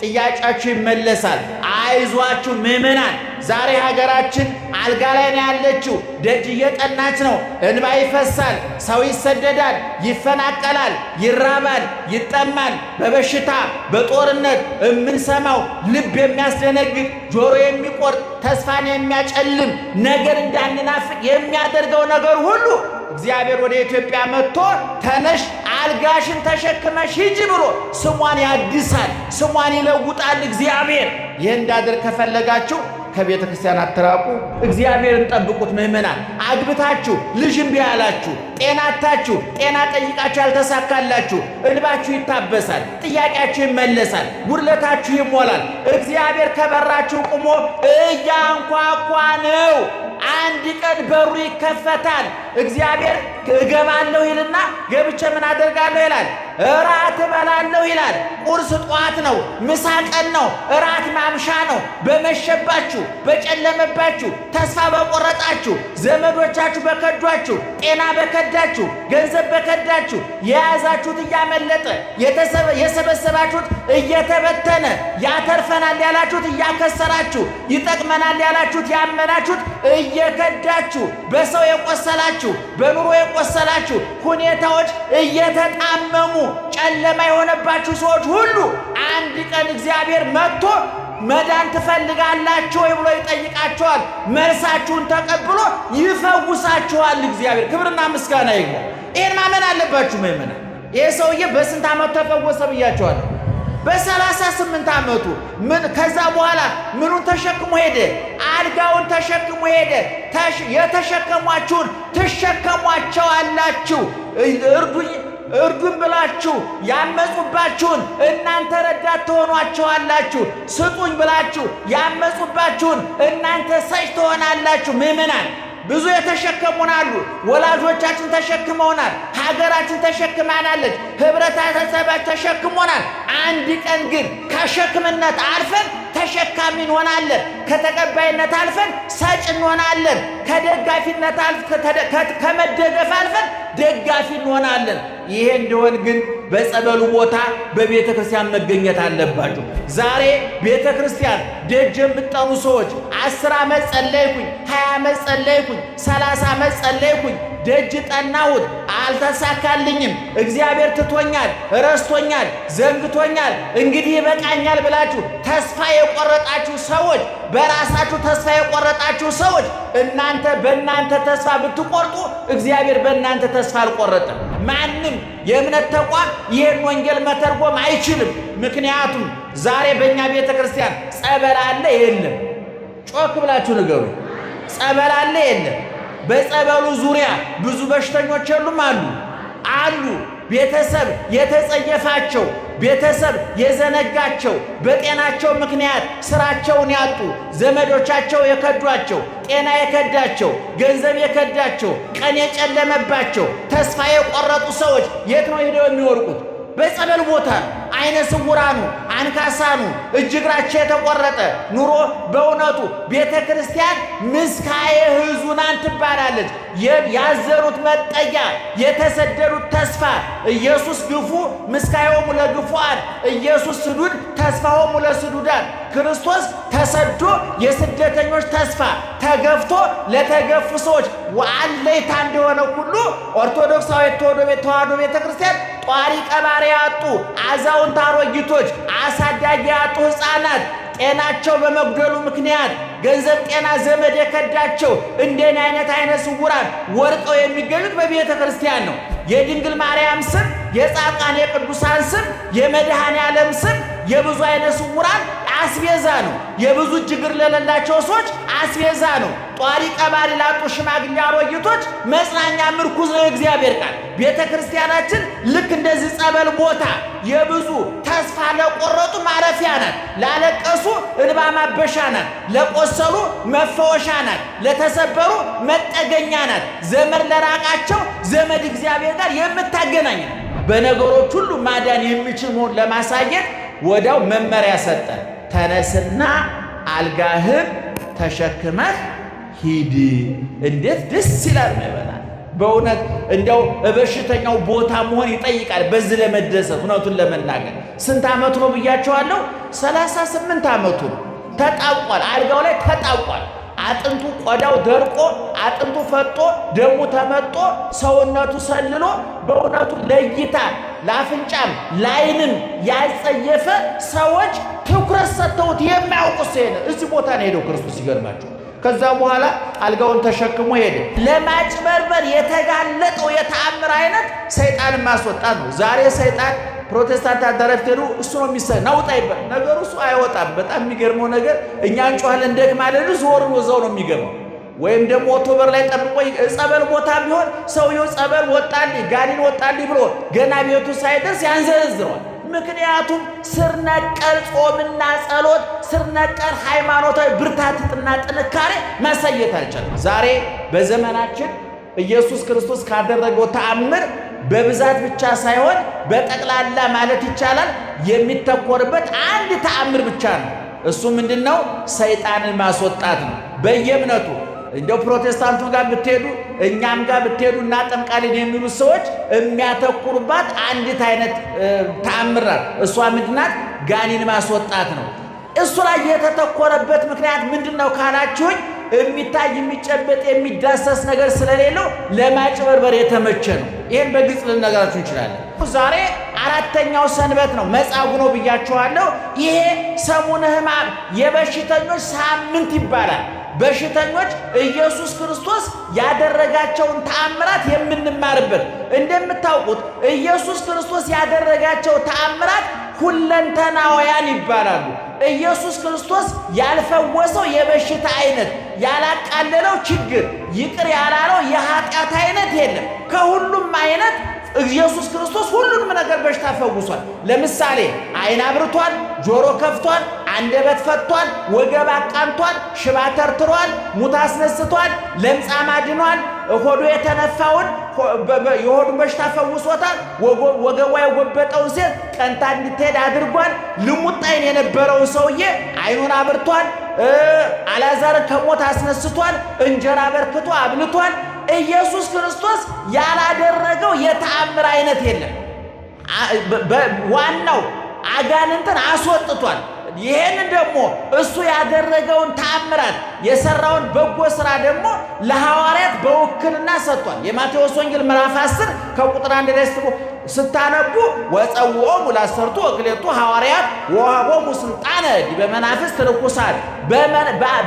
ጥያቄያችሁ ይመለሳል። አይዟችሁ ምእመናን። ዛሬ ሀገራችን አልጋ ላይ ነው ያለችው። ደጅ እየጠናች ነው። እንባ ይፈሳል። ሰው ይሰደዳል፣ ይፈናቀላል፣ ይራባል፣ ይጠማል። በበሽታ በጦርነት የምንሰማው ልብ የሚያስደነግጥ ጆሮ የሚቆርጥ ተስፋን የሚያጨልም ነገር እንዳንናፍቅ የሚያደርገው ነገር ሁሉ እግዚአብሔር ወደ ኢትዮጵያ መጥቶ ተነሽ አልጋሽን ተሸክመሽ ሂጂ ብሎ ስሟን ያድሳል፣ ስሟን ይለውጣል እግዚአብሔር። ይህ እንዳደርግ ከፈለጋችሁ ከቤተ ክርስቲያን አትራቁ። እግዚአብሔርን ጠብቁት ምእመናን። አግብታችሁ ልጅ እምቢ ያላችሁ፣ ጤናታችሁ ጤና ጠይቃችሁ ያልተሳካላችሁ እንባችሁ ይታበሳል፣ ጥያቄያችሁ ይመለሳል፣ ጉድለታችሁ ይሞላል። እግዚአብሔር ከበራችሁ ቆሞ እያንኳኳ ነው። አንድ ቀን በሩ ይከፈታል። እግዚአብሔር እገባለሁ ይልና ገብቼ ምን አደርጋለሁ ይላል? እራት እበላለሁ ይላል። ቁርስ ጠዋት ነው፣ ምሳ ቀን ነው፣ እራት ማምሻ ነው። በመሸባችሁ በጨለመባችሁ ተስፋ በቆረጣችሁ ዘመዶቻችሁ በከዷችሁ ጤና በከዳችሁ ገንዘብ በከዳችሁ የያዛችሁት እያመለጠ የሰበሰባችሁት እየተበተነ ያተርፈናል ያላችሁት እያከሰራችሁ ይጠቅመናል ያላችሁት ያመናችሁት እየከዳችሁ በሰው የቆሰላችሁ በኑሮ የቆሰላችሁ ሁኔታዎች እየተጣመሙ ጨለማ የሆነባችሁ ሰዎች ሁሉ አንድ ቀን እግዚአብሔር መጥቶ መዳን ትፈልጋላችሁ ወይ ብሎ ይጠይቃችኋል። መልሳችሁን ተቀብሎ ይፈውሳችኋል እግዚአብሔር። ክብርና ምስጋና ይግባ። ይሄን ማመን አለባችሁ ምእመናን። ይሄ ሰውዬ በስንት ዓመቱ ተፈወሰ ብያችኋለሁ? በ38 ዓመቱ። ከዛ በኋላ ምኑን ተሸክሞ ሄደ? አልጋውን ተሸክሞ ሄደ። የተሸከሟችሁን ትሸከሟቸዋላችሁ። እርዱን ብላችሁ ያመጹባችሁን እናንተ ረዳት ትሆኗቸዋላችሁ። ስጡኝ ብላችሁ ያመጹባችሁን እናንተ ሰጭ ትሆናላችሁ። ምእመናን ብዙ የተሸከሙናሉ። ወላጆቻችን ተሸክመውናል። ሀገራችን ተሸክማናለች። ህብረተሰባችን ተሸክሞናል። አንድ ቀን ግን ከሸክምነት አልፈን ተሸካሚ እንሆናለን። ከተቀባይነት አልፈን ሰጭ እንሆናለን። ከደጋፊነት ከመደገፍ አልፈን ደጋፊ እንሆናለን። ይሄ እንደሆን ግን በጸበሉ ቦታ በቤተ ክርስቲያን መገኘት አለባችሁ። ዛሬ ቤተ ክርስቲያን ደጅ የምትጠኑ ሰዎች 10 ዓመት ጸለይኩኝ፣ 20 ዓመት ጸለይኩኝ፣ 30 ዓመት ጸለይኩኝ፣ ደጅ ጠናሁት፣ አልተሳካልኝም፣ እግዚአብሔር ትቶኛል፣ ረስቶኛል፣ ዘንግቶኛል፣ እንግዲህ ይበቃኛል ብላችሁ ተስፋ የቆረጣችሁ ሰዎች፣ በራሳችሁ ተስፋ የቆረጣችሁ ሰዎች እናንተ በእናንተ ተስፋ ብትቆርጡ እግዚአብሔር በእናንተ ተስፋ አልቆረጠም። ማንም የእምነት ተቋም ይህን ወንጌል መተርጎም አይችልም። ምክንያቱም ዛሬ በእኛ ቤተ ክርስቲያን ጸበል አለ የለም? ጮክ ብላችሁ ንገሩ። ጸበል አለ የለም? በጸበሉ ዙሪያ ብዙ በሽተኞች የሉም? አሉ። ቤተሰብ የተጸየፋቸው፣ ቤተሰብ የዘነጋቸው፣ በጤናቸው ምክንያት ስራቸውን ያጡ፣ ዘመዶቻቸው የከዷቸው፣ ጤና የከዳቸው፣ ገንዘብ የከዳቸው፣ ቀን የጨለመባቸው፣ ተስፋ የቆረጡ ሰዎች የት ነው ሄደው የሚወርቁት? በጸበል ቦታ። አይነ ስውራኑ፣ አንካሳኑ፣ እጅ እግራቸው የተቆረጠ ኑሮ በእውነቱ ቤተ ክርስቲያን ምስካየ ሕዙናን ትባላለች። ያዘኑት መጠጊያ፣ የተሰደዱት ተስፋ። ኢየሱስ ግፉ ምስካዮሙ ለግፉዓን፣ ኢየሱስ ስዱድ ተስፋሆሙ ለስዱዳን። ክርስቶስ ተሰዶ የስደተኞች ተስፋ፣ ተገፍቶ ለተገፉ ሰዎች አለይታ እንደሆነ ሁሉ ኦርቶዶክሳዊ ተዋሕዶ ቤተ ክርስቲያን ጧሪ ቀባሪ ያጡ አዛውንት አሮጊቶች፣ አሳዳጊ ያጡ ሕፃናት ጤናቸው በመጉደሉ ምክንያት ገንዘብ ጤና ዘመድ የከዳቸው እንደኔ አይነ ስውራን ወርቀው የሚገኙት በቤተ ክርስቲያን ነው። የድንግል ማርያም ስም፣ የጻድቃን የቅዱሳን ስም፣ የመድኃኔ ዓለም ስም የብዙ አይነ ስውራን አስቤዛ ነው። የብዙ ችግር ለሌላቸው ሰዎች አስቤዛ ነው። ጧሪ ቀባሪ ላጡ ሽማግሌ አሮጊቶች መጽናኛ ምርኩዝ ነው የእግዚአብሔር ቃል። ቤተ ክርስቲያናችን ልክ እንደዚህ ጸበል ቦታ የብዙ ተስፋ ለቆረጡ ማረፊያ ናት። ላለቀሱ እንባ ማበሻ ናት። ለቆሰሉ መፈወሻ ናት። ለተሰበሩ መጠገኛ ናት። ዘመድ ለራቃቸው ዘመድ እግዚአብሔር ጋር የምታገናኝ ናት። በነገሮች ሁሉ ማዳን የሚችል መሆን ለማሳየት ወዲያው መመሪያ ሰጠ። ተነስና አልጋህን ተሸክመህ ሂድ። እንዴት ደስ ይላል! በእውነት እንደው በሽተኛው ቦታ መሆን ይጠይቃል። በዚህ ለመደሰት እውነቱን ለመናገር ስንት ዓመቱ ነው ብያቸዋለሁ? 38 ዓመቱ ነው። ተጣቋል፣ አልጋው ላይ ተጣቋል። አጥንቱ ቆዳው ደርቆ አጥንቱ ፈጦ ደሙ ተመጦ ሰውነቱ ሰልሎ በእውነቱ ለእይታ ለአፍንጫም ለዓይንም ያጸየፈ ሰዎች ትኩረት ሰጥተውት የማያውቁ ሰው እዚህ ቦታ ነው ሄደው ክርስቶስ ይገርማቸው። ከዛ በኋላ አልጋውን ተሸክሞ ሄደ። ለማጭበርበር የተጋለጠው የተአምር አይነት ሰይጣንን ማስወጣት ነው። ዛሬ ሰይጣን ፕሮቴስታንት አዳራሽ ሄዱ እሱ ነው የሚሰራ ናውጣ ይባል ነገሩ እሱ አይወጣም። በጣም የሚገርመው ነገር እኛ እንጮሃለን ደግማለን ዞር ወዘው ነው የሚገርመው። ወይም ደግሞ ኦክቶበር ላይ ጠብቆ ጸበል ቦታ ቢሆን ሰውየው ጸበል ወጣልኝ ጋኔን ወጣልኝ ብሎ ገና ቤቱ ሳይደርስ ያንዘረዝረዋል። ምክንያቱም ስር ነቀል ጾምና ጸሎት ስር ነቀል ሃይማኖታዊ ብርታትና ጥንካሬ ማሳየት አልቻለም። ዛሬ በዘመናችን ኢየሱስ ክርስቶስ ካደረገው ተአምር በብዛት ብቻ ሳይሆን በጠቅላላ ማለት ይቻላል የሚተኮርበት አንድ ተአምር ብቻ ነው። እሱ ምንድነው? ሰይጣንን ማስወጣት ነው። በየእምነቱ እንደው ፕሮቴስታንቱ ጋር ብትሄዱ እኛም ጋር ብትሄዱ እናጠምቃለን የሚሉ ሰዎች የሚያተኩሩባት አንዲት አይነት ተአምር ናት። እሷ ምንድናት? ጋኔን ማስወጣት ነው። እሱ ላይ የተተኮረበት ምክንያት ምንድነው ካላችሁኝ የሚታይ የሚጨበጥ የሚዳሰስ ነገር ስለሌለው ለማጭበርበር የተመቸ ነው። ይሄን በግልጽ ልነግራችሁ እንችላለን። ዛሬ አራተኛው ሰንበት ነው፣ መጻጉዕ ነው ብያችኋለሁ። ይሄ ሰሙነ ሕማም የበሽተኞች ሳምንት ይባላል። በሽተኞች ኢየሱስ ክርስቶስ ያደረጋቸውን ተአምራት የምንማርበት። እንደምታውቁት ኢየሱስ ክርስቶስ ያደረጋቸው ተአምራት ሁለንተናውያን ይባላሉ። ኢየሱስ ክርስቶስ ያልፈወሰው የበሽታ አይነት፣ ያላቃለለው ችግር፣ ይቅር ያላለው የኃጢአት አይነት የለም። ከሁሉም አይነት ኢየሱስ ክርስቶስ ሁሉንም ነገር በሽታ ፈውሷል። ለምሳሌ ዓይን አብርቷል፣ ጆሮ ከፍቷል፣ አንደበት ፈቷል፣ ወገብ አቃንቷል፣ ሽባ ተርትሯል፣ ሙት አስነስቷል፣ ለምጻም አድኗል፣ ሆዱ የተነፋውን የሆዱን በሽታ ፈውሶታል፣ ወገቧ የጎበጠውን ሴት ቀንታ እንድትሄድ አድርጓል፣ ልሙጥ ዓይን የነበረውን ሰውዬ ዓይኑን አብርቷል፣ አልዓዛርን ከሞት አስነስቷል፣ እንጀራ በርክቶ አብልቷል። ኢየሱስ ክርስቶስ ያላደረገው የተአምር አይነት የለም። ዋናው አጋንንትን አስወጥቷል። ይሄንን ደግሞ እሱ ያደረገውን ተአምራት የሰራውን በጎ ሥራ ደግሞ ለሐዋርያት በውክልና ሰጥቷል። የማቴዎስ ወንጌል ምዕራፍ 10 ከቁጥር 1 ላይ ስታነቡ ወጸውዖሙ ለአሰርቱ ወክልኤቱ ሐዋርያት ወወሀቦሙ ሥልጣነ ዲበ መናፍስት ርኩሳን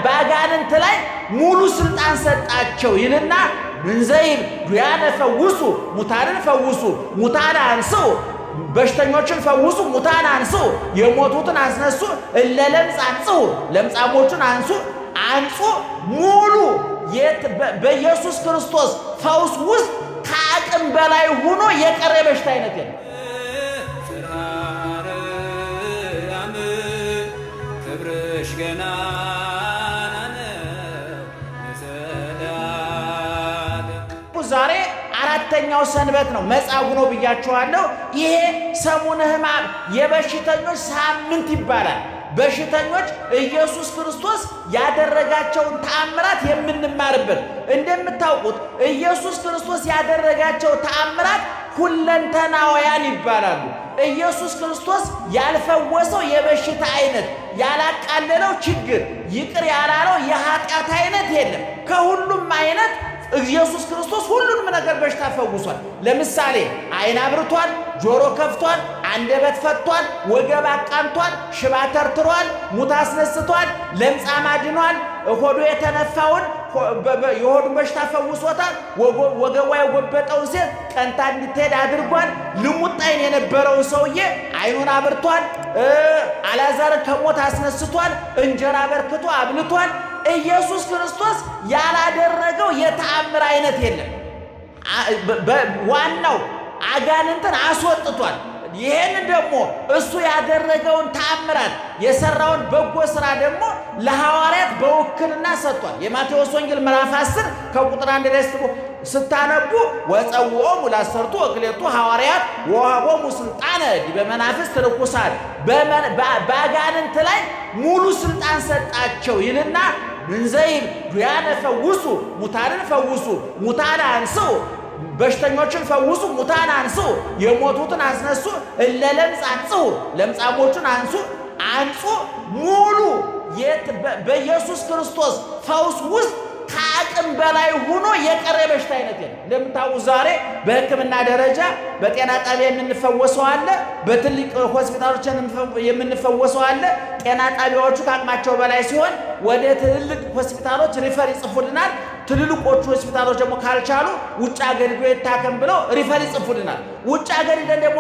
በአጋንንት ላይ ሙሉ ሥልጣን ሰጣቸው ይልና እንዘይብ ዱያነ ፈውሱ ሙታንን ፈውሱ ሙታን አንሥኡ በሽተኞችን ፈውሱ ሙታን አንሱ የሞቱትን አስነሱ ለለምጽ አንጹ ለምጻሞቹን አንጹ ሙሉ በኢየሱስ ክርስቶስ ፈውስ ውስጥ ከአቅም በላይ ሆኖ የቀረ በሽታ አይነት የለም። ክብርሽ ገና ዛሬ አራተኛው ሰንበት ነው፣ መጻጉዕ ነው ብያችኋለሁ። ይሄ ሰሙነ ሕማም የበሽተኞች ሳምንት ይባላል። በሽተኞች ኢየሱስ ክርስቶስ ያደረጋቸውን ተአምራት የምንማርበት። እንደምታውቁት ኢየሱስ ክርስቶስ ያደረጋቸው ተአምራት ሁለንተናውያን ይባላሉ። ኢየሱስ ክርስቶስ ያልፈወሰው የበሽታ አይነት፣ ያላቃለለው ችግር፣ ይቅር ያላለው የኃጢአት አይነት የለም። ከሁሉም አይነት ኢየሱስ ክርስቶስ ሁሉንም ነገር በሽታ ፈውሷል። ለምሳሌ ዓይን አብርቷል፣ ጆሮ ከፍቷል፣ አንደበት ፈቷል፣ ወገብ አቃንቷል፣ ሽባ ተርትሯል፣ ሙት አስነስቷል፣ ለምጻም አድኗል፣ ሆዱ የተነፋውን የሆዱን በሽታ ፈውሶታል፣ ወገቧ የጎበጠውን ሴት ቀንታ እንድትሄድ አድርጓል፣ ልሙጥ ዓይን የነበረውን ሰውዬ ዓይኑን አብርቷል፣ አልዓዛርን ከሞት አስነስቷል፣ እንጀራ በርክቶ አብልቷል። ኢየሱስ ክርስቶስ ያላደረገው የተአምር አይነት የለም። ዋናው አጋንንትን አስወጥቷል። ይሄንን ደግሞ እሱ ያደረገውን ተአምራት የሰራውን በጎ ሥራ ደግሞ ለሐዋርያት በውክልና ሰጥቷል። የማቴዎስ ወንጌል ምዕራፍ 10 ከቁጥር 1 ላይ ስታነቡ ወጸውዖሙ ለአሰርቱ ወክልኤቱ ሐዋርያት ወወሀቦሙ ሥልጣነ ዲበ መናፍስት ርኩሳን በአጋንንት ላይ ሙሉ ሥልጣን ሰጣቸው ይልና እንዘይብ ዱያነ ፈውሱ ሙታንን ፈውሱ ሙታን አንሥኡ በሽተኞችን ፈውሱ፣ ሙታን አንሱ፣ የሞቱትን አስነሱ፣ ለለምጽ አንጹ፣ ለምጻሞቹን አንጹ ሙሉ በኢየሱስ ክርስቶስ ፈውስ ውስጥ ከአቅም በላይ ሆኖ የቀረ በሽታ አይነት የለም። እንደምታውቁ ዛሬ በሕክምና ደረጃ በጤና ጣቢያ የምንፈወሰው አለ፣ በትልቅ ሆስፒታሎች የምንፈወሰው አለ። ጤና ጣቢያዎቹ ከአቅማቸው በላይ ሲሆን ወደ ትልልቅ ሆስፒታሎች ሪፈር ይጽፉልናል። ትልልቆቹ ሆስፒታሎች ደግሞ ካልቻሉ ውጭ ሀገር ሄዶ ይታከም ብለው ሪፈር ይጽፉልናል። ውጭ ሀገር ሄደን ደግሞ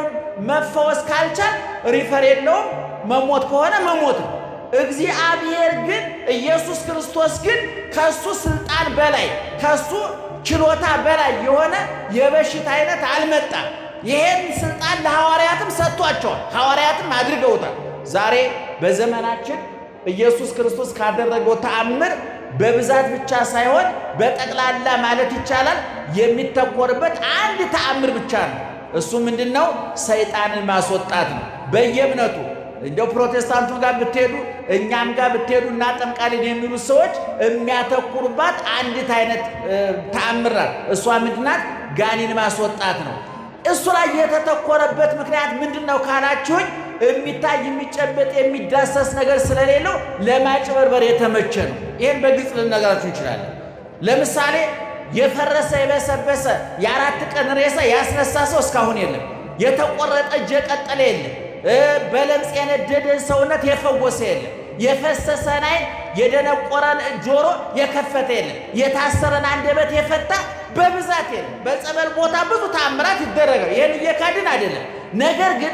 መፈወስ ካልቻል ሪፈር የለውም፣ መሞት ከሆነ መሞት ነው። እግዚአብሔር ግን ኢየሱስ ክርስቶስ ግን ከሱ ስልጣን በላይ ከሱ ችሎታ በላይ የሆነ የበሽታ አይነት አልመጣም። ይሄን ስልጣን ለሐዋርያትም ሰጥቷቸዋል፣ ሐዋርያትም አድርገውታል። ዛሬ በዘመናችን ኢየሱስ ክርስቶስ ካደረገው ተአምር በብዛት ብቻ ሳይሆን በጠቅላላ ማለት ይቻላል የሚተኮርበት አንድ ተአምር ብቻ ነው። እሱ ምንድነው? ሰይጣንን ማስወጣት ነው። በየእምነቱ እንደው ፕሮቴስታንቱ ጋር ብትሄዱ እኛም ጋር ብትሄዱ እናጠምቃለን የሚሉ ሰዎች የሚያተኩሩባት አንዲት አይነት ተአምር ናት። እሷ ምንድናት? ጋኔን ማስወጣት ነው። እሱ ላይ የተተኮረበት ምክንያት ምንድነው ካላችሁኝ፣ የሚታይ የሚጨበጥ የሚዳሰስ ነገር ስለሌለው ለማጭበርበር የተመቸ ነው። ይሄን በግልጽ ልነግራችሁ እንችላለን። ለምሳሌ የፈረሰ የበሰበሰ የ4 ቀን ሬሳ ያስነሳ ሰው እስካሁን የለም። የተቆረጠ እጅ የቀጠለ የለም። በለምጽ የነደደ ሰውነት የፈወሰ የለም። የፈሰሰን ዓይን የደነቆረን ጆሮ የከፈተ የለም። የታሰረን አንደበት የፈታ በብዛት የለም። በጸበል ቦታ ብዙ ተአምራት ይደረጋል። ይህን እየካድን አይደለም። ነገር ግን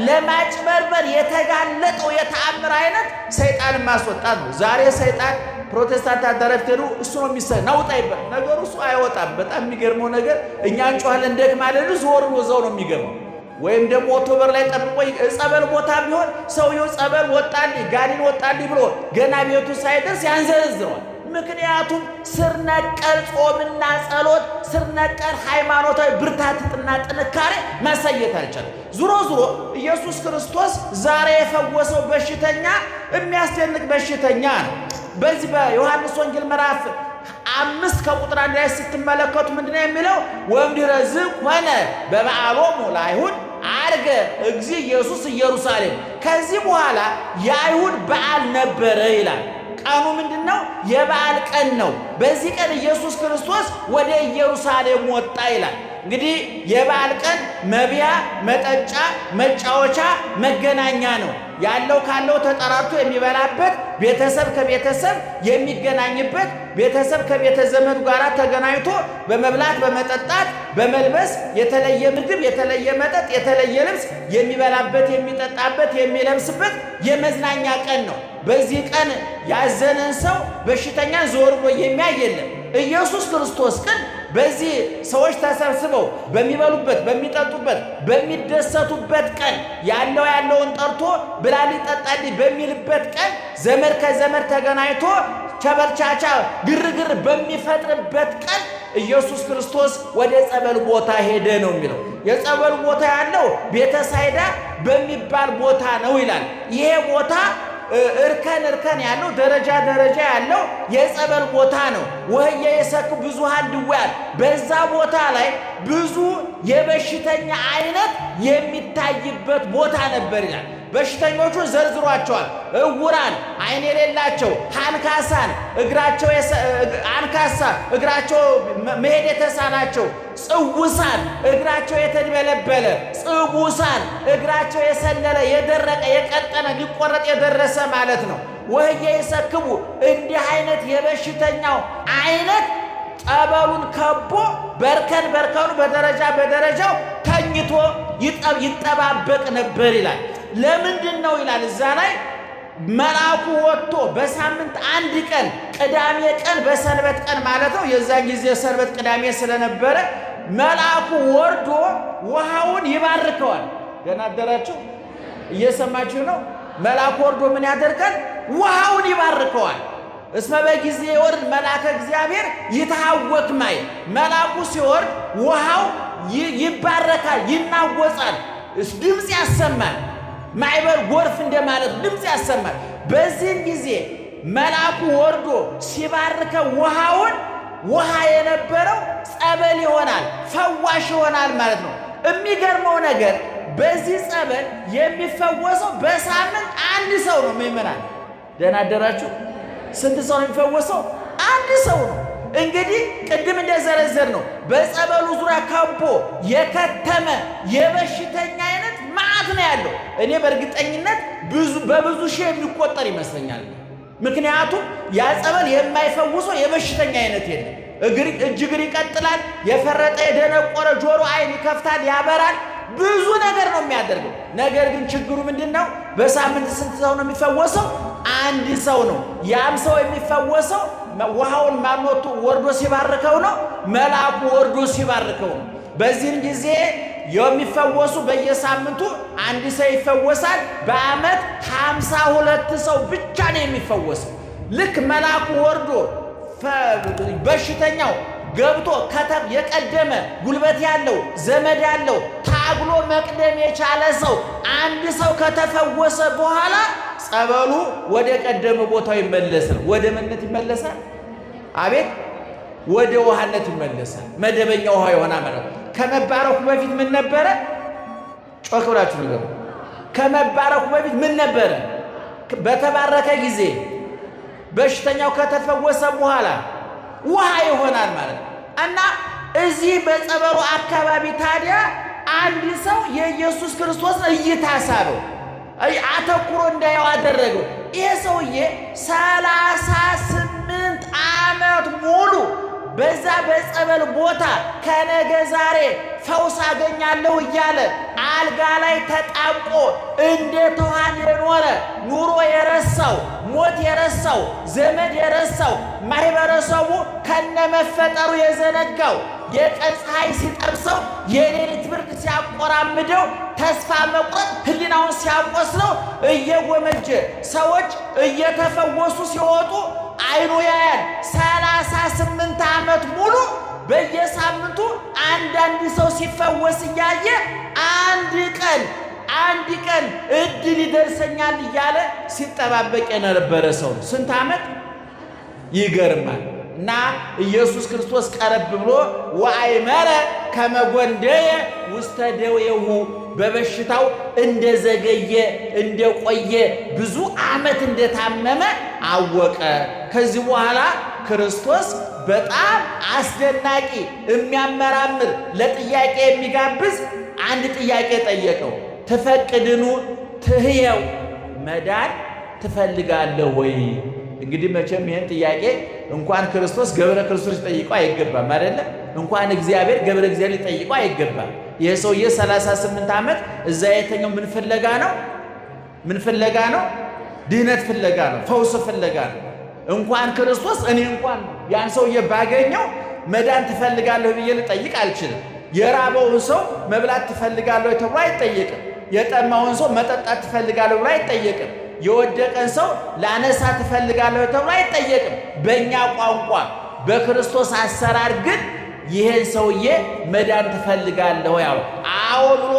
ለማጭበርበር የተጋለጠው የተአምር አይነት ሰይጣንን ማስወጣት ነው። ዛሬ ሰይጣን ፕሮቴስታንት አዳራፍተሩ እሱ ነው የሚሰራ ናውጣ ይባል ነገሩ እሱ አይወጣም። በጣም የሚገርመው ነገር እኛ እንጮሃለን እንደክማለን፣ ዞር ወዛው ነው የሚገባው። ወይም ደግሞ ኦክቶበር ላይ ጠብቆ ጸበል ቦታ ቢሆን ሰውየው ጸበል ወጣልኝ ጋኔን ወጣልኝ ብሎ ገና ቤቱ ሳይደርስ ያንዘረዝረዋል። ምክንያቱም ስር ነቀል ጾምና ጸሎት፣ ስር ነቀል ሃይማኖታዊ ብርታትና ጥንካሬ ማሳየት አልቻለም። ዙሮ ኢየሱስ ክርስቶስ ዛሬ የፈወሰው በሽተኛ የሚያስደንቅ በሽተኛ ነው። በዚህ በዮሐንስ ወንጌል ምዕራፍ 5 ከቁጥር 1 ላይ ስትመለከቱ ምንድነው የሚለው? ወእምድኅረ ዝኮነ በበዓሎሙ ለአይሁድ አርገ እግዚእ ኢየሱስ ኢየሩሳሌም። ከዚህ በኋላ የአይሁድ በዓል ነበረ ይላል። ቀኑ ምንድነው? የበዓል ቀን ነው። በዚህ ቀን ኢየሱስ ክርስቶስ ወደ ኢየሩሳሌም ወጣ ይላል። እንግዲህ የበዓል ቀን መብያ፣ መጠጫ፣ መጫወቻ፣ መገናኛ ነው። ያለው ካለው ተጠራርቶ የሚበላበት፣ ቤተሰብ ከቤተሰብ የሚገናኝበት፣ ቤተሰብ ከቤተ ዘመዱ ጋር ተገናኝቶ በመብላት በመጠጣት በመልበስ የተለየ ምግብ፣ የተለየ መጠጥ፣ የተለየ ልብስ የሚበላበት፣ የሚጠጣበት፣ የሚለብስበት የመዝናኛ ቀን ነው። በዚህ ቀን ያዘነን ሰው በሽተኛን ዞር ብሎ የሚያይ የለም። ኢየሱስ ክርስቶስ ግን በዚህ ሰዎች ተሰብስበው በሚበሉበት፣ በሚጠጡበት፣ በሚደሰቱበት ቀን ያለውን ጠርቶ ብላልኝ ጠጣልኝ በሚልበት ቀን ዘመድ ከዘመድ ተገናኝቶ ቸበርቻቻ ግርግር በሚፈጥርበት ቀን ኢየሱስ ክርስቶስ ወደ ጸበል ቦታ ሄደ ነው የሚለው። የጸበል ቦታ ያለው ቤተሳይዳ በሚባል ቦታ ነው ይላል። ይሄ ቦታ እርከን ያለው ደረጃ ያለው የጸበል ቦታ ነው። ወህየ የሰክ ብዙሃን ድውያን፣ በዛ ቦታ ላይ ብዙ የበሽተኛ አይነት የሚታይበት ቦታ ነበር ይላል። በሽተኞቹ ዘርዝሯቸዋል። እውራን፣ አይን የሌላቸው፣ አንካሳን፣ እግራቸው መሄድ የተሳናቸው፣ ጽውሳን፣ እግራቸው የተድበለበለ፣ ጽቡሳን፣ እግራቸው የሰለለ የደረቀ የቀጠነ ሊቆረጥ የደረሰ ማለት ነው። ወህየ ይሰክቡ፣ እንዲህ አይነት የበሽተኛው አይነት ጸበሉን ከቦ በርከኑ በደረጃው ተኝቶ ይጠባበቅ ነበር ይላል። ለምንድን ነው ይላል እዛ ላይ መልአኩ ወጥቶ በሳምንት አንድ ቀን ቅዳሜ ቀን በሰንበት ቀን ማለት ነው። የዛን ጊዜ ሰንበት ቅዳሜ ስለነበረ መልአኩ ወርዶ ውሃውን ይባርከዋል። ገና አደራችሁ? እየሰማችሁ ነው? መልአኩ ወርዶ ምን ያደርጋል? ውሃውን ይባርከዋል። እስመ በጊዜ ይወርድ መልአከ እግዚአብሔር ይተሐወክ ማይ። መልአኩ ሲወርድ ውሃው ይባረካል፣ ይናወጻል፣ ድምፅ ያሰማል። ማዕበል ጎርፍ እንደማለት ድምፅ ያሰማል። በዚህም ጊዜ መልአኩ ወርዶ ሲባርከው ውሃውን ውሃ የነበረው ጸበል ይሆናል፣ ፈዋሽ ይሆናል ማለት ነው። የሚገርመው ነገር በዚህ ጸበል የሚፈወሰው በሳምንት አንድ ሰው ነው። ምእመናን ደህና አደራችሁ። ስንት ሰው ነው የሚፈወሰው? አንድ ሰው ነው። እንግዲህ ቅድም እንደዘረዘር ነው በጸበሉ ዙሪያ ከቦ የከተመ የበሽተኛ አይነት ማዕት ነው ያለው። እኔ በእርግጠኝነት በብዙ ሺህ የሚቆጠር ይመስለኛል። ምክንያቱም ያ ጸበል የማይፈውሰው የበሽተኛ አይነት የለም። እጅ እግር ይቀጥላል፣ የፈረጠ የደነቆረ ጆሮ አይን ይከፍታል፣ ያበራል፣ ብዙ ነገር ነው የሚያደርገው። ነገር ግን ችግሩ ምንድነው? በሳምንት ስንት ሰው ነው የሚፈወሰው? አንድ ሰው ነው። ያም ሰው የሚፈወሰው ውሃውን ማኖቱ ወርዶ ሲባርከው ነው፣ መልአኩ ወርዶ ሲባርከው ነው። በዚህን ጊዜ የሚፈወሱ በየሳምንቱ አንድ ሰው ይፈወሳል። በዓመት 52 ሰው ብቻ ነው የሚፈወሰው። ልክ መልአኩ ወርዶ በሽተኛው ገብቶ የቀደመ ጉልበት ያለው ዘመድ ያለው ታግሎ መቅደም የቻለ ሰው አንድ ሰው ከተፈወሰ በኋላ ጸበሉ ወደ ቀደመ ቦታው ይመለሳል። ወደ ምንነት ይመለሳል? አቤት ወደ ውሃነት ይመለሳል። መደበኛ ውሃ ይሆናል ማለት ነው። ከመባረኩ በፊት ምን ነበረ? ጮክ ብላችሁ ንገሩ። ከመባረኩ በፊት ምን ነበረ? በተባረከ ጊዜ በሽተኛው ከተፈወሰ በኋላ ውሃ ይሆናል ማለት ነው። እና እዚህ በጸበሉ አካባቢ ታዲያ አንድ ሰው የኢየሱስ ክርስቶስ እይታ ሳበው፣ አተኩሮ እንዳየው አደረገው። ይሄ ሰውዬ 38 ዓመት ሙሉ በዛ በጸበል ቦታ ከነገ ዛሬ ፈውስ አገኛለሁ እያለ አልጋ ላይ ተጣብቆ እንደ ተዋን የኖረ ኑሮ የረሳው ሞት የረሳው ዘመድ የረሳው ማህበረሰቡ ከነመፈጠሩ የዘነጋው የቀን ፀሐይ ሲጠብሰው የሌሊት ብርድ ሲያቆራምደው ተስፋ መቁረጥ ህሊናውን ሲያቆስለው እየጎመጀ ሰዎች እየተፈወሱ ሲወጡ አይኑ ያያል። 38 ዓመት ሙሉ በየሳምንቱ አንዳንድ ሰው ሲፈወስ እያየ አንድ ቀን እድል ይደርሰኛል እያለ ሲጠባበቅ የነበረ ሰው ስንት ዓመት? ይገርማል። እና ኢየሱስ ክርስቶስ ቀረብ ብሎ ወአይመረ ከመጎንደየ ውስተ ደዌሁ በበሽታው እንደዘገየ እንደቆየ ብዙ ዓመት እንደታመመ አወቀ። ከዚህ በኋላ ክርስቶስ በጣም አስደናቂ የሚያመራምር ለጥያቄ የሚጋብዝ አንድ ጥያቄ ጠየቀው። ትፈቅድኑ ትህየው መዳን ትፈልጋለህ ወይ? እንግዲህ መቼም ይህን ጥያቄ እንኳን ክርስቶስ ገብረ ክርስቶስ ሊጠይቀው አይገባም አይደለ? እንኳን እግዚአብሔር ገብረ እግዚአብሔር ሊጠይቀው አይገባም። ይህ ሰውዬ 38 ዓመት እዛ የተኛው ምን ፍለጋ ነው? ምን ፍለጋ ነው? ድህነት ፍለጋ ነው፣ ፈውስ ፍለጋ ነው። እንኳን ክርስቶስ እኔ እንኳን ያን ሰውዬ ባገኘው መዳን ትፈልጋለህ ብዬ ልጠይቅ አልችልም። የራበውን ሰው መብላት ትፈልጋለህ ተብሎ አይጠየቅም። የጠማውን ሰው መጠጣት ትፈልጋለህ ብሎ አይጠየቅም። የወደቀን ሰው ላነሳ ትፈልጋለህ ተብሎ አይጠየቅም። በእኛ ቋንቋ በክርስቶስ አሰራር ግን ይሄን ሰውዬ መዳን ትፈልጋለህ ያው አዎ ብሎ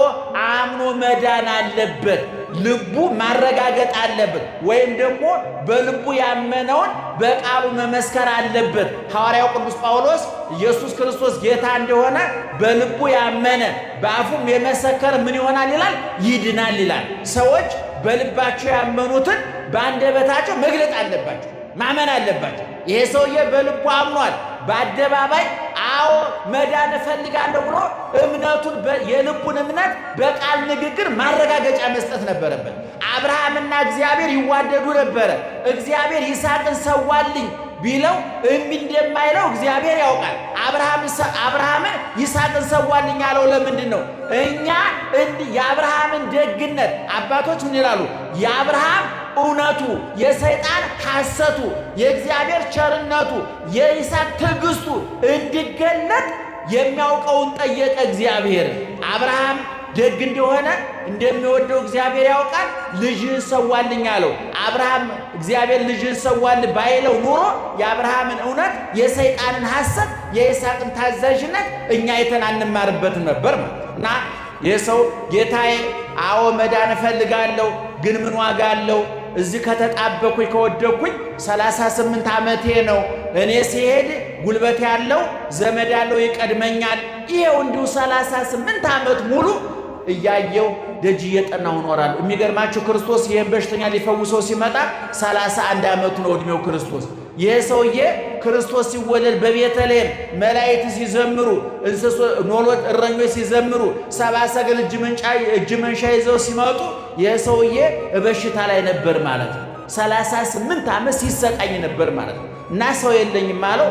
አምኖ መዳን አለበት። ልቡ ማረጋገጥ አለበት። ወይም ደግሞ በልቡ ያመነውን በቃሉ መመስከር አለበት። ሐዋርያው ቅዱስ ጳውሎስ ኢየሱስ ክርስቶስ ጌታ እንደሆነ በልቡ ያመነ በአፉም የመሰከረ ምን ይሆናል ይላል? ይድናል ይላል። ሰዎች በልባቸው ያመኑትን በአንደበታቸው መግለጥ አለባቸው፣ ማመን አለባቸው። ይሄ ሰውዬ በልቡ አምኗል። በአደባባይ አዎ መዳን እፈልጋለሁ ብሎ እምነቱን የልቡን እምነት በቃል ንግግር ማረጋገጫ መስጠት ነበረበት። አብርሃምና እግዚአብሔር ይዋደዱ ነበረ። እግዚአብሔር ይስሐቅን ሰዋልኝ ቢለው እምቢ እንደማይለው እግዚአብሔር ያውቃል። አብርሃምን ይስሐቅን ሰዋልኝ ያለው ለምንድን ነው? እኛ የአብርሃምን ደግነት አባቶች ምን ይላሉ? የአብርሃም እውነቱ፣ የሰይጣን ሐሰቱ፣ የእግዚአብሔር ቸርነቱ፣ የይስሐቅ ትዕግስቱ እንዲገለጥ የሚያውቀውን ጠየቀ እግዚአብሔር። አብርሃም ደግ እንደሆነ እንደሚወደው እግዚአብሔር ያውቃል። ልጅህን ሰዋልኝ አለው። አብርሃም እግዚአብሔር ልጅህን ሰዋልኝ ባይለው ኑሮ የአብርሃምን እውነት፣ የሰይጣንን ሐሰት፣ የይስሐቅን ታዛዥነት እኛ አይተን አንማርበትም ነበር እና ይህ ሰው ጌታዬ አዎ መዳን እፈልጋለሁ፣ ግን ምን ዋጋ አለው? እዚህ ከተጣበኩኝ ከወደኩኝ 38 ዓመቴ ነው። እኔ ሲሄድ ጉልበት ያለው ዘመድ ያለው ይቀድመኛል። ይሄው እንዲሁ 38 ዓመት ሙሉ እያየው ደጅ እየጠናሁ እኖራለሁ። የሚገርማችሁ ክርስቶስ ይህን በሽተኛ ሊፈውሰው ሲመጣ 31 ዓመቱ ነው ዕድሜው ክርስቶስ። ይህ ሰውዬ ክርስቶስ ሲወለድ በቤተልሔም መላእክት ሲዘምሩ፣ ኖሎት እረኞች ሲዘምሩ፣ ሰብአ ሰገል እጅ መንሻ ይዘው ሲመጡ ይህ ሰውዬ በሽታ ላይ ነበር ማለት ነው። 38 ዓመት ሲሰቃኝ ነበር ማለት ነው። እና ሰው የለኝም አለው።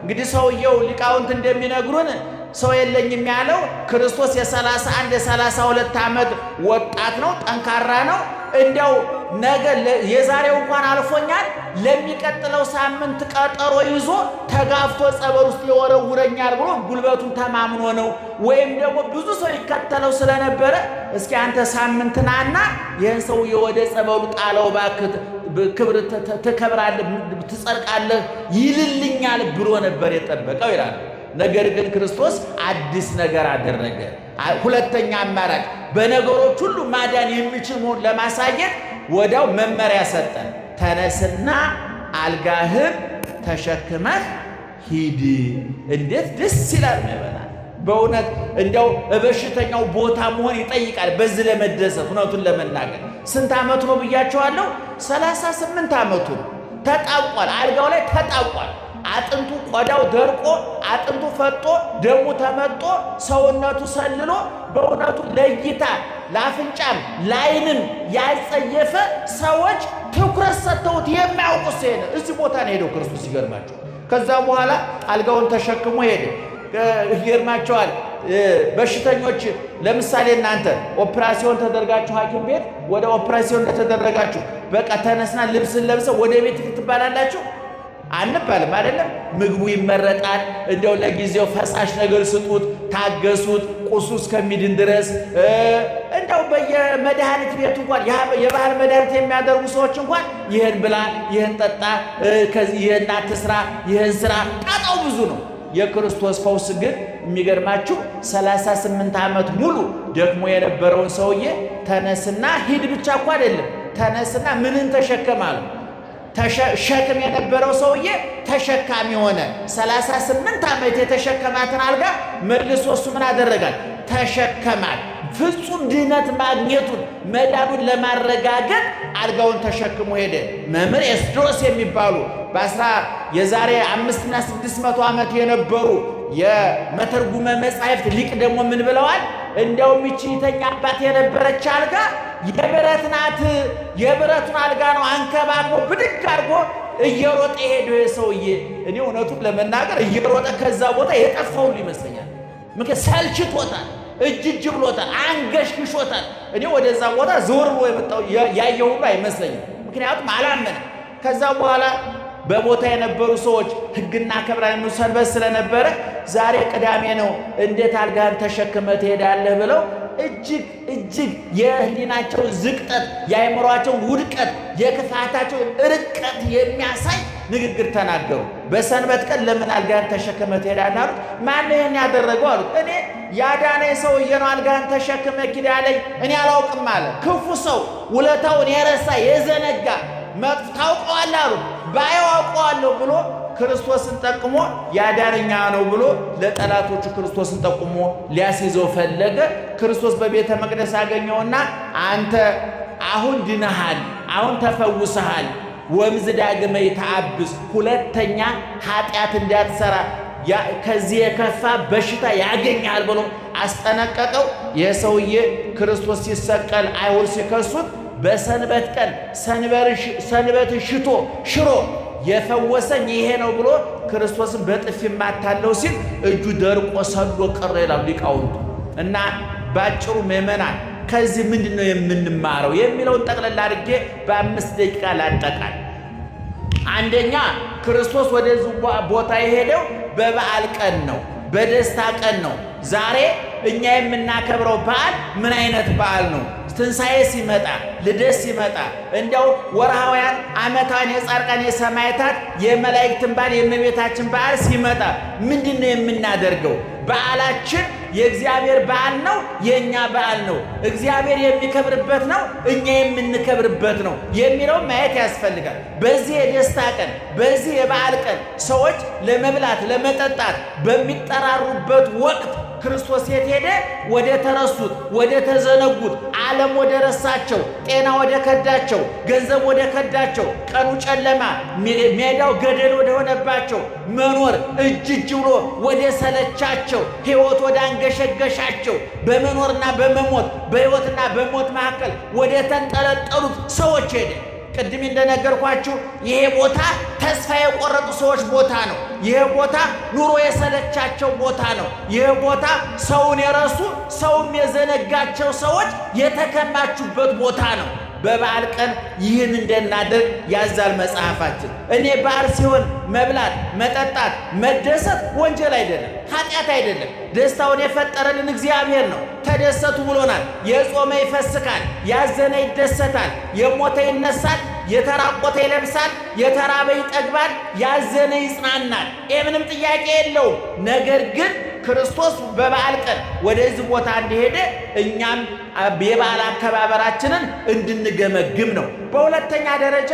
እንግዲህ ሰውየው ሊቃውንት እንደሚነግሩን ሰው የለኝም ያለው ክርስቶስ የ31 የ32 ዓመት ወጣት ነው፣ ጠንካራ ነው። እንዲያው ነገ የዛሬው እንኳን አልፎኛል፣ ለሚቀጥለው ሳምንት ቀጠሮ ይዞ ተጋፍቶ ጸበል ውስጥ ይወረውረኛል ብሎ ጉልበቱን ተማምኖ ነው። ወይም ደግሞ ብዙ ሰው ይከተለው ስለነበረ እስኪ አንተ ሳምንት ናና ይህን ሰውዬ ወደ ጸበሉ ጣለው እባክህ፣ ክብር ትከብራለህ፣ ትጸድቃለህ ይልልኛል ብሎ ነበር የጠበቀው ይላል። ነገር ግን ክርስቶስ አዲስ ነገር አደረገ። ሁለተኛ አማራጭ በነገሮች ሁሉ ማዳን የሚችል መሆኑን ለማሳየት ወዲያው መመሪያ ሰጠን። ተነስና አልጋህን ተሸክመህ ሂድ። እንዴት ደስ ይላል ምዕመናን! በእውነት እንዲያው በሽተኛው ቦታ መሆን ይጠይቃል በዚህ ለመደሰት። እውነቱን ለመናገር ስንት ዓመቱ ነው ብያቸዋለሁ? 38 ዓመቱ ነው። ተጣቋል፣ አልጋው ላይ ተጣቋል። አጥንቱ ቆዳው ደርቆ አጥንቱ ፈጦ ደሙ ተመጦ ሰውነቱ ሰልሎ በእውነቱ ለእይታ ለአፍንጫም ለዓይንም ያልጸየፈ ሰዎች ትኩረት ሰጥተውት የማያውቁ ሰው እዚህ ቦታ ነው ሄደው ክርስቶስ ይገርማቸው። ከዛ በኋላ አልጋውን ተሸክሞ ሄደ። ይገርማቸዋል። በሽተኞች ለምሳሌ እናንተ ኦፕራሲዮን ተደርጋችሁ ሐኪም ቤት ወደ ኦፕራሲዮን እንደተደረጋችሁ በቃ ተነስና ልብስን ለብሰው ወደ ቤት ትባላላችሁ አንባልም አይደለም። ምግቡ ይመረጣል። እንደው ለጊዜው ፈሳሽ ነገር ስጡት፣ ታገሱት ቁሱ እስከሚድን ድረስ። እንደው በየመድኃኒት ቤቱ እንኳን የባህል መድኃኒት የሚያደርጉ ሰዎች እንኳን ይህን ብላ፣ ይህን ጠጣ፣ ይህን አትስራ፣ ይህን ስራ፣ ጣጣው ብዙ ነው። የክርስቶስ ፈውስ ግን የሚገርማችሁ 38 ዓመት ሙሉ ደክሞ የነበረውን ሰውዬ ተነስና ሂድ ብቻ እኮ አይደለም፣ ተነስና ምንን ተሸከማለሁ። ሸክም የነበረው ሰውዬ ተሸካሚ ሆነ። 38 ዓመት የተሸከማትን አልጋ መልሶ እሱ ምን አደረጋል? ተሸከማል። ፍጹም ድህነት ማግኘቱን መዳኑን ለማረጋገጥ አልጋውን ተሸክሞ ሄደ። መምህር ኤስድሮስ የሚባሉ የዛሬ 500 እና 600 ዓመት የነበሩ የመተርጉመ መጻሕፍት ሊቅ ደግሞ ምን ብለዋል? እንደውም ይህች ይተኛባት የነበረች አልጋ የብረት ናት። የብረቱን አልጋ ነው አንከባክቦ ብድግ አድርጎ እየሮጠ ሄዶ የሰውዬ እኔ እውነቱን ለመናገር እየሮጠ ከዛ ቦታ የጠፋው ይመስለኛል። ምክንያት ሰልችቶታል፣ እጅ ብሎታል፣ አንገሽግሾታል። እኔ ወደዛ ቦታ ዞር ብሎ የመጣው ያየው ሁሉ አይመስለኝም። ምክንያቱም አላመነ። ከዛ በኋላ በቦታ የነበሩ ሰዎች ሕግና ክብራን ሰንበት ስለነበረ ዛሬ ቅዳሜ ነው እንዴት አልጋን ተሸክመ ትሄዳለህ ብለው እጅግ የህሊናቸው ዝቅጠት፣ የአእምሯቸው ውድቀት፣ የክፋታቸው ርቀት የሚያሳይ ንግግር ተናገሩ። በሰንበት ቀን ለምን አልጋን ተሸክመ ትሄዳለህ አሉት። ማን ይህን ያደረገው አሉት። እኔ ያዳነኝ ሰውዬ ነው አልጋን ተሸክመ ሂድ ያለኝ፣ እኔ አላውቅም አለ። ክፉ ሰው ውለታውን የረሳ የዘነጋ መጥፎ ታውቀዋለህ አሉት። ባያውቀዋለሁ ብሎ ክርስቶስን ጠቁሞ ያዳነኛ ነው ብሎ ለጠላቶቹ ክርስቶስን ጠቁሞ ሊያስይዘው ፈለገ። ክርስቶስ በቤተ መቅደስ አገኘውና አንተ አሁን ድነሃል፣ አሁን ተፈውሰሃል፣ ወምዝ ዳግመ ይተአብስ፣ ሁለተኛ ኃጢአት እንዳትሰራ ከዚህ የከፋ በሽታ ያገኛል ብሎ አስጠነቀቀው። የሰውዬ ክርስቶስ ሲሰቀል አይሁድ ሲከሱት በሰንበት ቀን ሰንበትን ሽሮ የፈወሰኝ ይሄ ነው ብሎ ክርስቶስን በጥፊ ማታለው ሲል እጁ ደርቆ ሰሎ ቀረ ይላሉ ሊቃውንቱ። እና ባጭሩ ምዕመናን ከዚህ ምንድነው የምንማረው የሚለውን ጠቅለል አድርጌ በ5 ደቂቃ ላጠቃል። አንደኛ ክርስቶስ ወደዚህ ቦታ የሄደው በበዓል ቀን ነው፣ በደስታ ቀን ነው። ዛሬ እኛ የምናከብረው በዓል ምን አይነት በዓል ነው? ትንሣኤ ሲመጣ፣ ልደት ሲመጣ፣ እንዲያው ወርሃውያን ዓመታውያን የጻድቃን የሰማዕታት የመላእክትን በዓል የእመቤታችን በዓል ሲመጣ ምንድነው የምናደርገው? በዓላችን የእግዚአብሔር በዓል ነው፣ የኛ በዓል ነው። እግዚአብሔር የሚከብርበት ነው፣ እኛ የምንከብርበት ነው የሚለው ማየት ያስፈልጋል። በዚህ የደስታ ቀን፣ በዚህ የበዓል ቀን ሰዎች ለመብላት ለመጠጣት በሚጠራሩበት ወቅት ክርስቶስ የት ሄደ? ወደ ተረሱት፣ ወደ ተዘነጉት፣ ዓለም ወደ ረሳቸው፣ ጤና ወደ ከዳቸው፣ ገንዘብ ወደ ከዳቸው፣ ቀኑ ጨለማ ሜዳው ገደል ወደ ሆነባቸው፣ መኖር እጅ ብሎ ወደ ሰለቻቸው፣ ሕይወት ወደ አንገሸገሻቸው፣ በመኖርና በመሞት በሕይወትና በሞት መካከል ወደ ተንጠለጠሉት ሰዎች ሄደ። ቅድም እንደነገርኳችሁ ይሄ ቦታ ተስፋ የቆረጡ ሰዎች ቦታ ነው። ይሄ ቦታ ኑሮ የሰለቻቸው ቦታ ነው። ይሄ ቦታ ሰውን የረሱ ሰውም የዘነጋቸው ሰዎች የተከማቹበት ቦታ ነው። በበዓል ቀን ይህን እንደናደርግ ያዛል መጽሐፋችን። እኔ በዓል ሲሆን መብላት፣ መጠጣት፣ መደሰት ወንጀል አይደለም፣ ኃጢአት አይደለም። ደስታውን የፈጠረልን እግዚአብሔር ነው። ተደሰቱ ብሎናል። የጾመ ይፈስካል፣ ያዘነ ይደሰታል፣ የሞተ ይነሳል፣ የተራቆተ ይለብሳል፣ የተራበ ይጠግባል፣ ያዘነ ይጽናናል። ይህ ምንም ጥያቄ የለውም። ነገር ግን ክርስቶስ በበዓል ቀን ወደዚህ ቦታ እንደሄደ እኛም የበዓል አከባበራችንን እንድንገመግም ነው። በሁለተኛ ደረጃ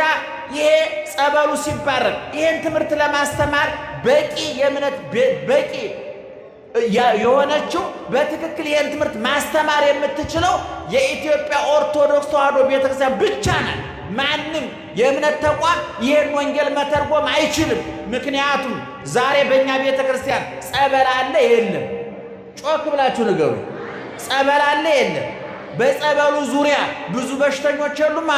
ይሄ ጸበሉ ሲባረክ ይህን ትምህርት ለማስተማር በቂ የእምነት በቂ የሆነችው በትክክል ይህን ትምህርት ማስተማር የምትችለው የኢትዮጵያ ኦርቶዶክስ ተዋሕዶ ቤተክርስቲያን ብቻ ናት። ማንም የእምነት ተቋም ይህን ወንጌል መተርጎም አይችልም። ምክንያቱም ዛሬ በእኛ ቤተክርስቲያን ጸበል አለ የለም? ጮክ ብላችሁ ንገሩ። ጸበል አለ የለም? በጸበሉ ዙሪያ ብዙ በሽተኞች የሉም?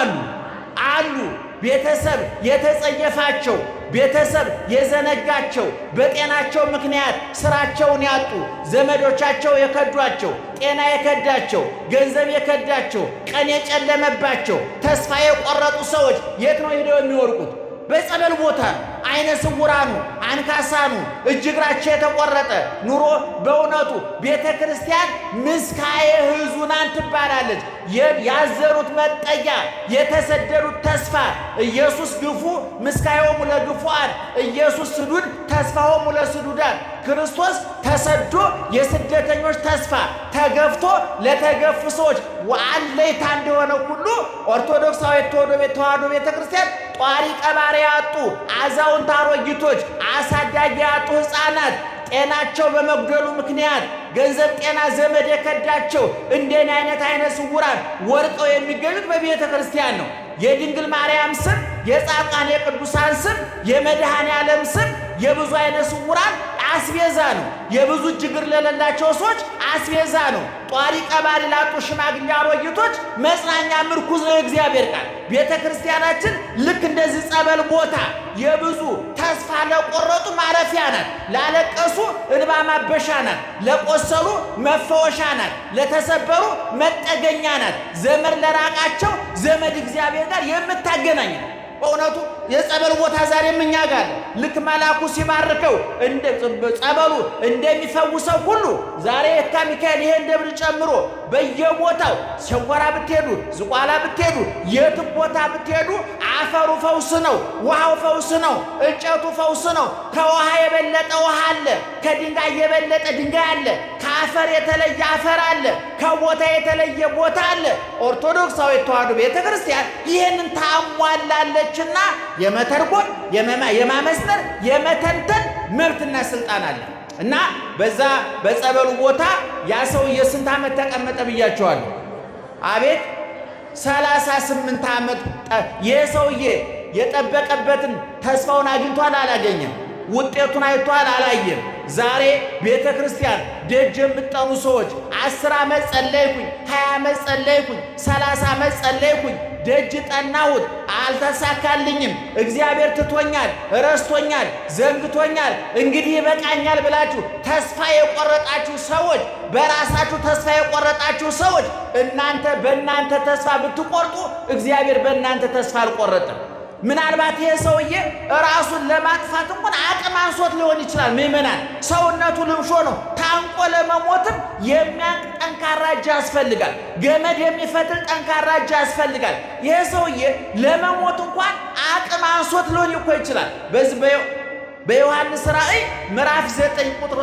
አሉ። ቤተሰብ የተጸየፋቸው፣ ቤተሰብ የዘነጋቸው፣ በጤናቸው ምክንያት ስራቸውን ያጡ፣ ዘመዶቻቸው የከዷቸው፣ ጤና የከዳቸው፣ ገንዘብ የከዳቸው፣ ቀን የጨለመባቸው፣ ተስፋ የቆረጡ ሰዎች የት ነው ሄደው የሚወርቁት? በጸበል ቦታ። አይነ ስውራኑ፣ አንካሳኑ፣ እጅ እግራቸው የተቆረጠ ኑሮ በእውነቱ ቤተ ክርስቲያን ምስካየ ሕዙናን ትባላለች። ያዘኑት መጠጊያ፣ የተሰደዱት ተስፋ። ኢየሱስ ግፉ ምስካዮሙ ለግፉዓን፣ ኢየሱስ ስዱድ ተስፋሆሙ ለስዱዳን። ክርስቶስ ተሰዶ የስደተኞች ተስፋ፣ ተገፍቶ ለተገፉ ሰዎች አለኝታ እንደሆነ ሁሉ ኦርቶዶክሳዊ ተዋሕዶ ቤተ ክርስቲያን ጧሪ ቀባሪ ያጡ አዛውንት አሮጊቶች፣ አሳዳጊ ያጡ ሕፃናት ጤናቸው በመጉደሉ ምክንያት ገንዘብ፣ ጤና፣ ዘመድ የከዳቸው እንደኔ አይነ ስውራን ወርቀው የሚገኙት በቤተ ክርስቲያን ነው። የድንግል ማርያም ስም፣ የጻድቃን የቅዱሳን ስም፣ የመድኃኔ ዓለም ስም የብዙ አይነ ስውራን አስቤዛ ነው። የብዙ ችግር ለሌላቸው ሰዎች አስቤዛ ነው። ጧሪ ቀባሪ ላጡ ሽማግሌ አሮጊቶች መጽናኛ ምርኩዝ ነው የእግዚአብሔር ቃል። ቤተ ክርስቲያናችን ልክ እንደዚህ ጸበል ቦታ የብዙ ተስፋ ለቆረጡ ማረፊያ ናት። ላለቀሱ እንባ ማበሻ ናት። ለቆሰሉ መፈወሻ ናት። ለተሰበሩ መጠገኛ ናት። ዘመድ ለራቃቸው ዘመድ እግዚአብሔር ጋር የምታገናኝ ናት። በእውነቱ የጸበል ቦታ ዛሬም እኛ ጋር ልክ መልአኩ ሲባርከው ጸበሉ እንደሚፈውሰው ሁሉ ዛሬ የካ ሚካኤል ይሄን ደብር ጨምሮ በየቦታው ሸንኮራ ብትሄዱ፣ ዝቋላ ብትሄዱ፣ የትም ቦታ ብትሄዱ አፈሩ ፈውስ ነው፣ ውሃው ፈውስ ነው፣ እንጨቱ ፈውስ ነው። ከውሃ የበለጠ ውሃ አለ፣ ከድንጋይ የበለጠ ድንጋይ አለ፣ ከአፈር የተለየ አፈር አለ፣ ከቦታ የተለየ ቦታ አለ። ኦርቶዶክሳዊ ተዋሕዶ ቤተክርስቲያን ይህንን ታሟላለችና የመተርጎም የማመስጠር የመተንተን መብትና ስልጣን አለ እና በዛ በጸበሉ ቦታ ያ ሰውዬ ስንት ዓመት ተቀመጠ ብያቸዋለሁ? አቤት 38 ዓመት። ይህ ሰውዬ የጠበቀበትን ተስፋውን አግኝቷል? አላገኘም? ውጤቱን አይቷል? አላየም? ዛሬ ቤተ ክርስቲያን ደጅ የምትጠኑ ሰዎች 10 ዓመት ጸለይኩኝ፣ 20 ዓመት ጸለይኩኝ፣ 30 ዓመት ጸለይኩኝ፣ ደጅ ጠናሁት፣ አልተሳካልኝም፣ እግዚአብሔር ትቶኛል፣ ረስቶኛል፣ ዘንግቶኛል፣ እንግዲህ ይበቃኛል ብላችሁ ተስፋ የቆረጣችሁ ሰዎች፣ በራሳችሁ ተስፋ የቆረጣችሁ ሰዎች እናንተ በእናንተ ተስፋ ብትቆርጡ እግዚአብሔር በእናንተ ተስፋ አልቆረጠም። ምናልባት ይሄ ሰውዬ ራሱን ለማጥፋት እንኳን አቅም አንሶት ሊሆን ይችላል። ምእመናን፣ ሰውነቱ ልምሾ ነው። ታንቆ ለመሞትም የሚያንቅ ጠንካራ እጅ ያስፈልጋል። ገመድ የሚፈትል ጠንካራ እጅ ያስፈልጋል። ይሄ ሰውዬ ለመሞት እንኳን አቅም አንሶት ሊሆን እኮ ይችላል። በዮሐንስ ራእይ ምዕራፍ 9 ቁጥር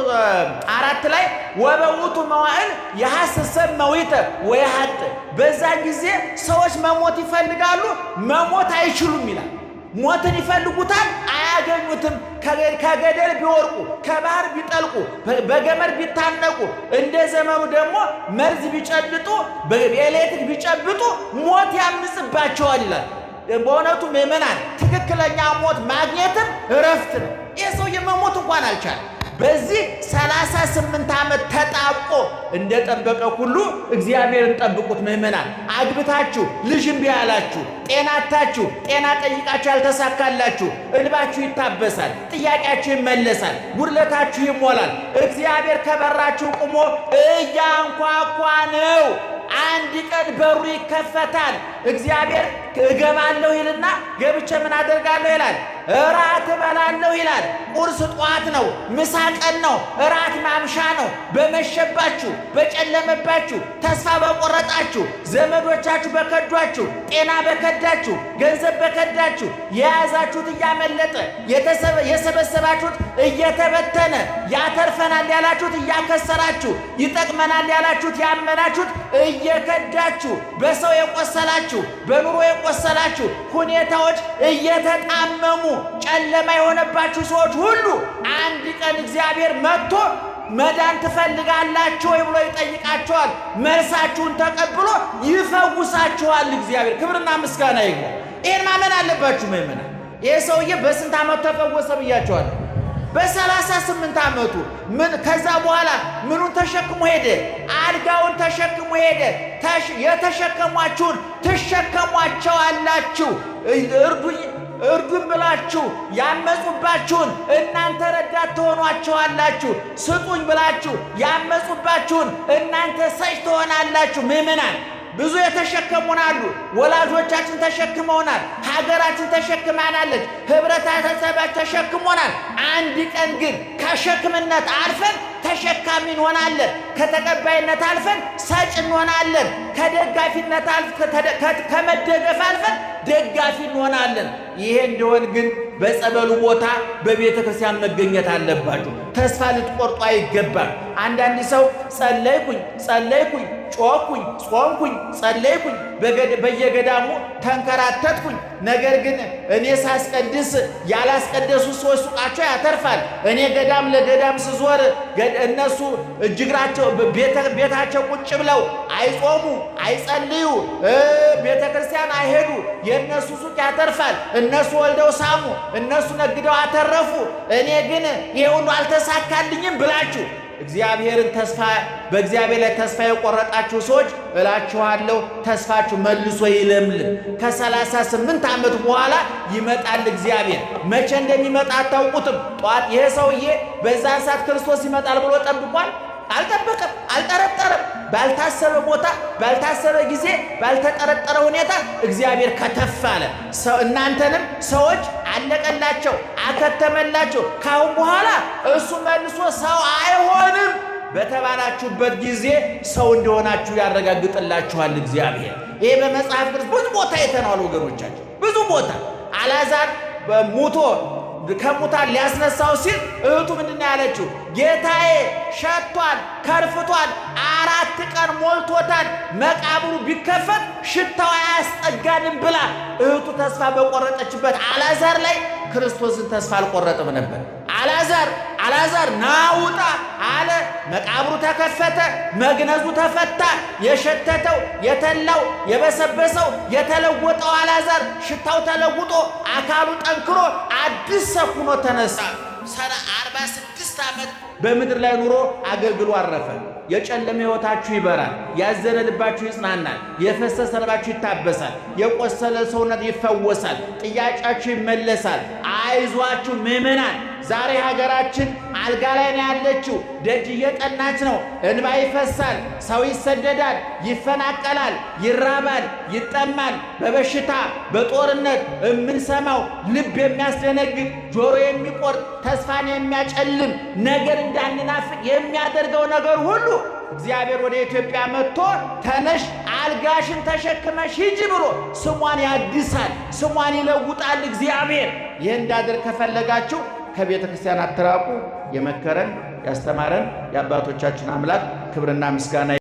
4 ላይ ወበውቱ መዋዕል የሐሰሰብ መዊተ ወይሐጥ በዛ ጊዜ ሰዎች መሞት ይፈልጋሉ መሞት አይችሉም ይላል። ሞትን ይፈልጉታል አያገኙትም። ከገደል ቢወርቁ ከባህር ቢጠልቁ በገመድ ቢታነቁ እንደ ዘመኑ ደግሞ መርዝ ቢጨብጡ በኤሌክትሪክ ቢጨብጡ ሞት ያምጽባቸዋል ይላል። በእውነቱ ምእመናን ትክክለኛ ሞት ማግኘትም እረፍት ነው። ይህ ሰውዬ መሞት እንኳን አልቻለም። በዚህ 38 ዓመት ተጣብቆ እንደጠበቀ ሁሉ እግዚአብሔርን ጠብቁት ምእመናን። አግብታችሁ ልጅ እምቢ ያላችሁ፣ ጤናታችሁ ጤና ጠይቃችሁ ያልተሳካላችሁ እንባችሁ ይታበሳል፣ ጥያቄያችሁ ይመለሳል፣ ጉድለታችሁ ይሞላል። እግዚአብሔር ከበራችሁ ቆሞ እያንኳኳ ነው። አንድ ቀን በሩ ይከፈታል። እግዚአብሔር እገባለሁ ይልና ገብቼ ምን አደርጋለሁ ይላል? እራት እበላለሁ ይላል። ቁርስ ጧት ነው፣ ምሳ ቀን ነው፣ እራት ማምሻ ነው። በመሸባችሁ በጨለመባችሁ ተስፋ በቆረጣችሁ ዘመዶቻችሁ በከዷችሁ ጤና በከዳችሁ ገንዘብ በከዳችሁ የያዛችሁት እያመለጠ የሰበሰባችሁት እየተበተነ ያተርፈናል ያላችሁት እያከሰራችሁ ይጠቅመናል ያላችሁት ያመናችሁት እየከዳችሁ በሰው የቆሰላችሁ በኑሮ የቆሰላችሁ ሁኔታዎች እየተጣመሙ ጨለማ የሆነባችሁ ሰዎች ሁሉ አንድ ቀን እግዚአብሔር መጥቶ መዳን ትፈልጋላችሁ ወይ ብሎ ይጠይቃችኋል። መልሳችሁን ተቀብሎ ይፈውሳችኋል። እግዚአብሔር ክብርና ምስጋና ይግባው። ይሄን ማመን አለባችሁ ምእመናን። ይሄ ሰውዬ በስንት ዓመቱ ተፈወሰ ብያችኋለሁ? በ38 ዓመቱ። ከዛ በኋላ ምኑን ተሸክሞ ሄደ? አልጋውን ተሸክሞ ሄደ። የተሸከሟችሁን ትሸከሟቸዋላችሁ። እርዱን ብላችሁ ያመጹባችሁን እናንተ ረዳት ትሆኗቸዋላችሁ። ስጡኝ ብላችሁ ያመጹባችሁን እናንተ ሰጭ ትሆናላችሁ። ምእመናን ብዙ የተሸከሙናሉ። ወላጆቻችን ተሸክመውናል። ሀገራችን ተሸክማናለች። ህብረተሰባችን ተሸክሞናል። አንድ ቀን ግን ከሸክምነት አልፈን ተሸካሚ እንሆናለን። ከተቀባይነት አልፈን ሰጭ እንሆናለን። ከደጋፊነት ከመደገፍ አልፈን ደጋፊ እንሆናለን። ይሄ እንዲሆን ግን በጸበሉ ቦታ በቤተ ክርስቲያን መገኘት አለባችሁ። ተስፋ ልትቆርጡ አይገባም። አንዳንድ ሰው ጸለይኩኝ፣ ጮኩኝ፣ ጾምኩኝ፣ ጸለይኩኝ፣ በየገዳሙ ተንከራተትኩኝ፣ ነገር ግን እኔ ሳስቀድስ ያላስቀደሱ ሰዎች ሱቃቸው ያተርፋል። እኔ ገዳም ለገዳም ስዞር እነሱ እጅግራቸው ቤታቸው ቁጭ ብለው አይጾሙ፣ አይጸልዩ፣ ቤተ ክርስቲያን አይሄዱ። የእነሱ ሱቅ ያተርፋል። እነሱ ወልደው ሳሙ፣ እነሱ ነግደው አተረፉ። እኔ ግን ይሄ ሁሉ አልተሳካልኝም ብላችሁ እግዚአብሔርን በእግዚአብሔር ላይ ተስፋ የቆረጣችሁ ሰዎች እላችኋለሁ ተስፋችሁ መልሶ ይለምልም። ከ38 ዓመት በኋላ ይመጣል እግዚአብሔር። መቼ እንደሚመጣ አታውቁትም። ጧት ይሄ ሰውዬ በዛን ሰዓት ክርስቶስ ይመጣል ብሎ ጠብቋል? አልጠበቀም፣ አልጠረጠረም። ባልታሰበ ቦታ ባልታሰበ ጊዜ ባልተጠረጠረ ሁኔታ እግዚአብሔር ከተፍ አለ። እናንተንም ሰዎች አለቀላቸው፣ አከተመላቸው። ካሁን በኋላ እሱ መልሶ ሰው አይሆንም በተባላችሁበት ጊዜ ሰው እንደሆናችሁ ያረጋግጥላችኋል እግዚአብሔር። ይሄ በመጽሐፍ ቅዱስ ብዙ ቦታ የተናሉ ወገኖቻችን፣ ብዙ ቦታ አልዓዛር ሙቶ ከሙታን ሊያስነሳው ሲል እህቱ ምንድን ነው ያለችው? ጌታዬ ሸቷል፣ ከርፍቷል፣ 4 ቀን ሞልቶታል፣ መቃብሩ ቢከፈት ሽታው አያስጠጋንም ብላ እህቱ ተስፋ በቆረጠችበት አልዓዛር ላይ ክርስቶስን ተስፋ አልቆረጥም ነበር። አልዓዛር ናውጣ አለ። መቃብሩ ተከፈተ፣ መግነዙ ተፈታ። የሸተተው የተላው የበሰበሰው የተለወጠው አልዓዛር ሽታው ተለውጦ አካሉ ጠንክሮ አዲስ ሰው ሆኖ ተነሳ። 46 ዓመት በምድር ላይ ኑሮ አገልግሎ አረፈ። የጨለመ ሕይወታችሁ ይበራል፣ ያዘነ ልባችሁ ይጽናናል፣ የፈሰሰ ልባችሁ ይታበሳል፣ የቆሰለ ሰውነት ይፈወሳል፣ ጥያቄያችሁ ይመለሳል። አይዟችሁ ምእመናን። ዛሬ ሀገራችን አልጋ ላይ ነው ያለችው። ደጅ እየጠናች ነው። እንባ ይፈሳል፣ ሰው ይሰደዳል፣ ይፈናቀላል፣ ይራባል፣ ይጠማል። በበሽታ በጦርነት የምንሰማው ልብ የሚያስደነግጥ ጆሮ የሚቆርጥ ተስፋን የሚያጨልም ነገር እንዳንናፍቅ የሚያደርገው ነገር ሁሉ እግዚአብሔር ወደ ኢትዮጵያ መጥቶ ተነሽ አልጋሽን ተሸክመሽ ሂጂ ብሎ ስሟን ያድሳል፣ ስሟን ይለውጣል እግዚአብሔር። ይህ እንዳደርግ ከፈለጋችሁ ከቤተ ክርስቲያን አትራቁ የመከረን ያስተማረን የአባቶቻችን አምላክ ክብርና ምስጋና